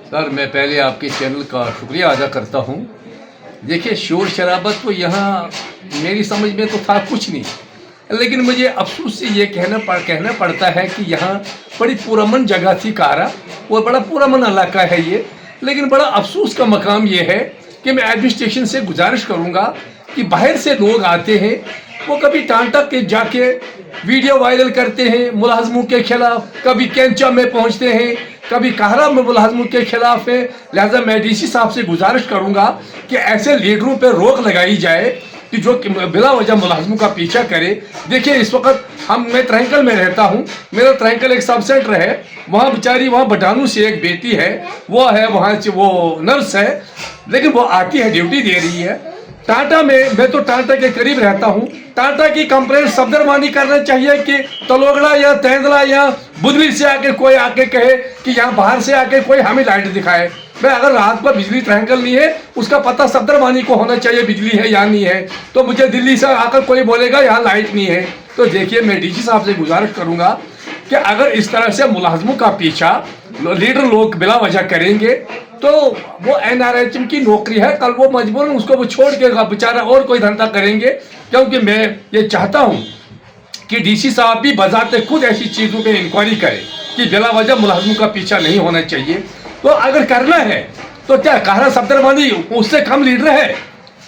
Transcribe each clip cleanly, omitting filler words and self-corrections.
Sir, मैं पहले आपके चैनल का शुक्रिया अदा करता हूँ। देखिए, शोर शराबत तो यहाँ मेरी समझ में तो था कुछ नहीं, लेकिन मुझे अफसोस से ये कहना पड़ता है कि यहाँ बड़ी पुरअमन जगह थी कारा, और बड़ा पुरअमन इलाका है ये। लेकिन बड़ा अफसोस का मकाम ये है कि मैं एडमिनिस्ट्रेशन से गुजारिश करूँगा कि बाहर से लोग आते हैं, वो कभी टांटा के जाके वीडियो वायरल करते हैं मुलाजमों के खिलाफ, कभी कैंचा में पहुंचते हैं, कभी कहरा में मुलाजमों के खिलाफ है। लिहाजा मैं डीसी साहब से गुजारिश करूंगा कि ऐसे लीडरों पर रोक लगाई जाए कि जो बिला वजह मुलाजमों का पीछा करे। देखिए, इस वक्त मैं त्रैंकल में रहता हूँ, मेरा त्रैंकल एक सब सेंटर है, वहाँ बेचारी वहाँ बटानू से एक बेटी है, वो है वहाँ से, वो नर्स है, लेकिन वो आती है, ड्यूटी दे रही है। टाटा में, मैं तो टाटा के करीब रहता हूँ, टाटा की कंप्लेंट सफदरमानी करना चाहिए कि तलोगड़ा या तेंदला या बुदली से आके कोई आके कहे कि यहाँ बाहर से आके कोई हमें लाइट दिखाए। मैं अगर रात पर बिजली ट्रैंकल नहीं है, उसका पता सफदरमानी को होना चाहिए बिजली है या नहीं है। तो मुझे दिल्ली से आकर कोई बोलेगा यहाँ लाइट नहीं है। तो देखिए, मैं डीसी साहब से गुजारिश करूँगा कि अगर इस तरह से मुलाजमों का पीछा लीडर लोग बिला वजह करेंगे तो वो एनआरएचएम की नौकरी है, कल वो मजबूरन उसको वो छोड़ के बेचारा और कोई धंधा करेंगे। क्योंकि मैं ये चाहता हूँ कि डीसी साहब भी बजाते खुद ऐसी चीज़ों पे इंक्वायरी करे कि बिला वजह मुलाजमों का पीछा नहीं होना चाहिए। तो अगर करना है तो क्या कहरा सफदरमानी उससे कम लीडर है?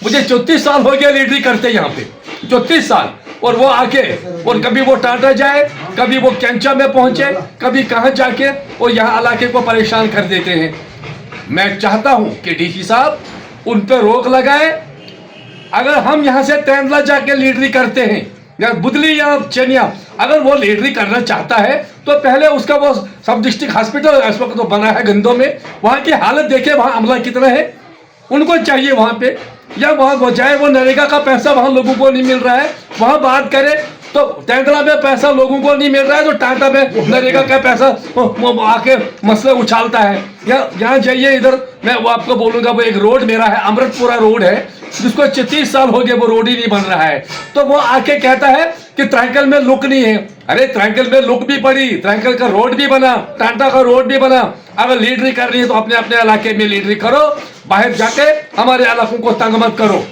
मुझे 34 साल हो गया लीडरी करते यहाँ पे, 34 साल। और वो आके और कभी वो टाटा जाए, कभी वो कैंचा में पहुंचे, कभी कहाँ जाके और यहाँ इलाके को परेशान कर देते हैं। मैं चाहता हूँ कि डीसी साहब उन पर रोक लगाए। अगर हम यहाँ से तेंदला जाके लीडरी करते हैं या बुदली या चनिया, अगर वो लीडरी करना चाहता है तो पहले उसका वो सब डिस्ट्रिक्ट हॉस्पिटल इस वक्त तो बना है गंदों में, वहाँ की हालत देखे, वहाँ अमला कितना है, उनको चाहिए वहाँ पे। या वहाँ वो जाए, वो नरेगा का पैसा वहाँ लोगों को नहीं मिल रहा है, वहाँ बात करे। तो तेंदला में पैसा लोगों को नहीं मिल रहा है तो टाटा में नरेगा का पैसा वो आके मसले उछालता है। या यहाँ जाइए, इधर मैं वो आपको बोलूँगा, वो एक रोड मेरा है, अमृतपुरा रोड है, जिसको 36 साल हो गए वो रोड ही नहीं बन रहा है। तो वो आके कहता है कि त्रैंकल में लुक नहीं है। अरे त्रैंकल में लुक भी पड़ी, त्रैंकल का रोड भी बना, टाटा का रोड भी बना। अगर लीडरी कर रही है तो अपने अपने इलाके में लीडरी करो, बाहर जाके हमारे इलाकों को तंग मत करो।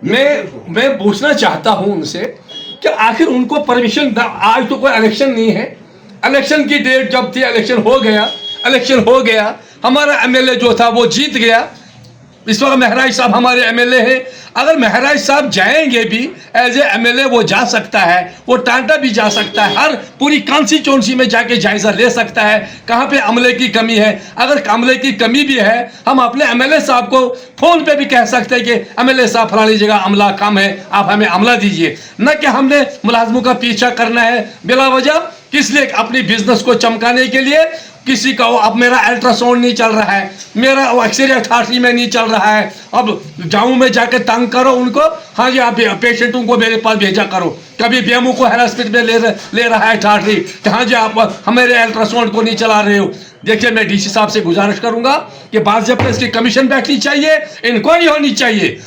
मैं पूछना चाहता हूं उनसे कि आखिर उनको परमिशन, आज तो कोई इलेक्शन नहीं है, इलेक्शन की डेट जब थी इलेक्शन हो गया, हमारा एमएलए जो था वो जीत गया। इस वक्त महराज साहब हमारे एमएलए हैं। अगर महराज साहब जाएंगे भी एज ए एमएलए, वो जा सकता है, वो टाटा भी जा सकता है, हर पूरी कॉन्स्टिट्यूएंसी में जाके जायजा ले सकता है कहाँ पे अमले की कमी है। अगर अमले की कमी भी है, हम अपने एमएलए साहब को फोन पे भी कह सकते हैं कि एमएलए साहब फलानी जगह अमला कम है, आप हमें अमला दीजिए। न कि हमने मुलाजमों का पीछा करना है बिला वजह, किस लिए? अपनी बिजनेस को चमकाने के लिए। किसी का अब मेरा अल्ट्रासाउंड नहीं चल रहा है, मेरा एक्सरे अथॉरिटी में नहीं चल रहा है, अब गाँव में जाकर तंग करो उनको। हाँ जी, आप पेशेंटों को मेरे पास भेजा करो। कभी बीएमओ को हेरासमेंट में ले रहा है अथॉरिटी, हाँ जी आप हमारे अल्ट्रासाउंड को नहीं चला रहे हो। देखिए, मैं डीसी साहब से गुजारिश करूंगा कि बाज़ाब्ता इसकी कमीशन बैठनी चाहिए, इंक्वायरी होनी चाहिए,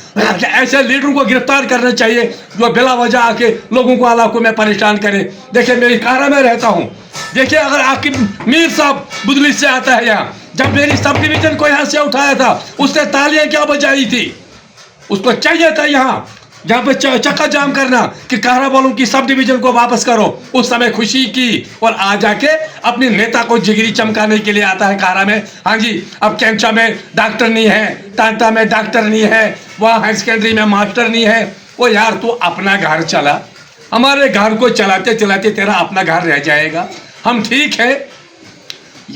ऐसे लीडरों को गिरफ्तार करना चाहिए जो बिला वजह आके लोगों को इलाकों में परेशान करे। देखिए, मैं कारा में रहता हूँ, देखिए अगर आकिब मीर साहब बुदली से आता है यहाँ, जब मेरी सब डिवीजन को यहाँ से उठाया था उसने तालियां क्या बजाई थी? उसको चाहिए था यहाँ पे चक्का जाम करना कि कहरा वालों की सब डिवीजन को वापस करो। उस समय खुशी की, और आ जाके अपने नेता को जिगरी चमकाने के लिए आता है कहरा में। हाँ जी, अब कैंचा में डॉक्टर नहीं है, टाटा में डॉक्टर नहीं है, वहाँ हायर सेकेंडरी में मास्टर नहीं है। वो यार, तू अपना घर चला, हमारे घर को चलाते चलाते तेरा अपना घर रह जाएगा। हम ठीक है,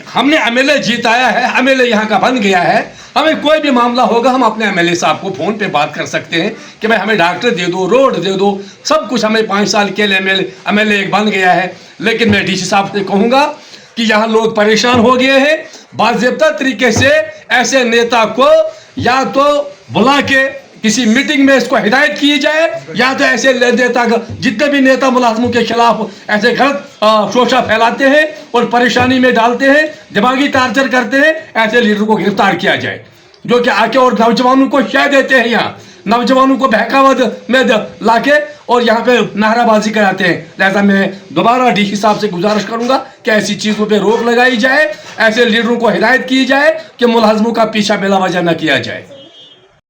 हमने एमएलए जीताया है, एमएलए यहाँ का बन गया है, हमें कोई भी मामला होगा हम अपने एमएलए साहब को फ़ोन पे बात कर सकते हैं कि भाई हमें डॉक्टर दे दो, रोड दे दो, सब कुछ। हमें 5 साल के लिए एमएलए एक बन गया है। लेकिन मैं डीसी साहब से कहूँगा कि यहाँ लोग परेशान हो गए हैं, बाज़ाब्ता तरीके से ऐसे नेता को या तो बुला के किसी मीटिंग में इसको हिदायत की जाए, या तो ऐसे नेता, जितने भी नेता मुलाजमों के खिलाफ ऐसे गलत शोषा फैलाते हैं और परेशानी में डालते हैं, दिमागी टार्चर करते हैं, ऐसे लीडर को गिरफ्तार किया जाए जो कि आके और नौजवानों को शय देते हैं। यहाँ नौजवानों को बहकावा में लाके और यहाँ पे नाराबाजी कराते हैं। लिहाजा मैं दोबारा डीसी साहब से गुजारिश करूंगा कि ऐसी चीज़ों पे रोक लगाई जाए, ऐसे लीडरों को हिदायत की जाए कि मुलाजमों का पीछा बिला वजह न किया जाए।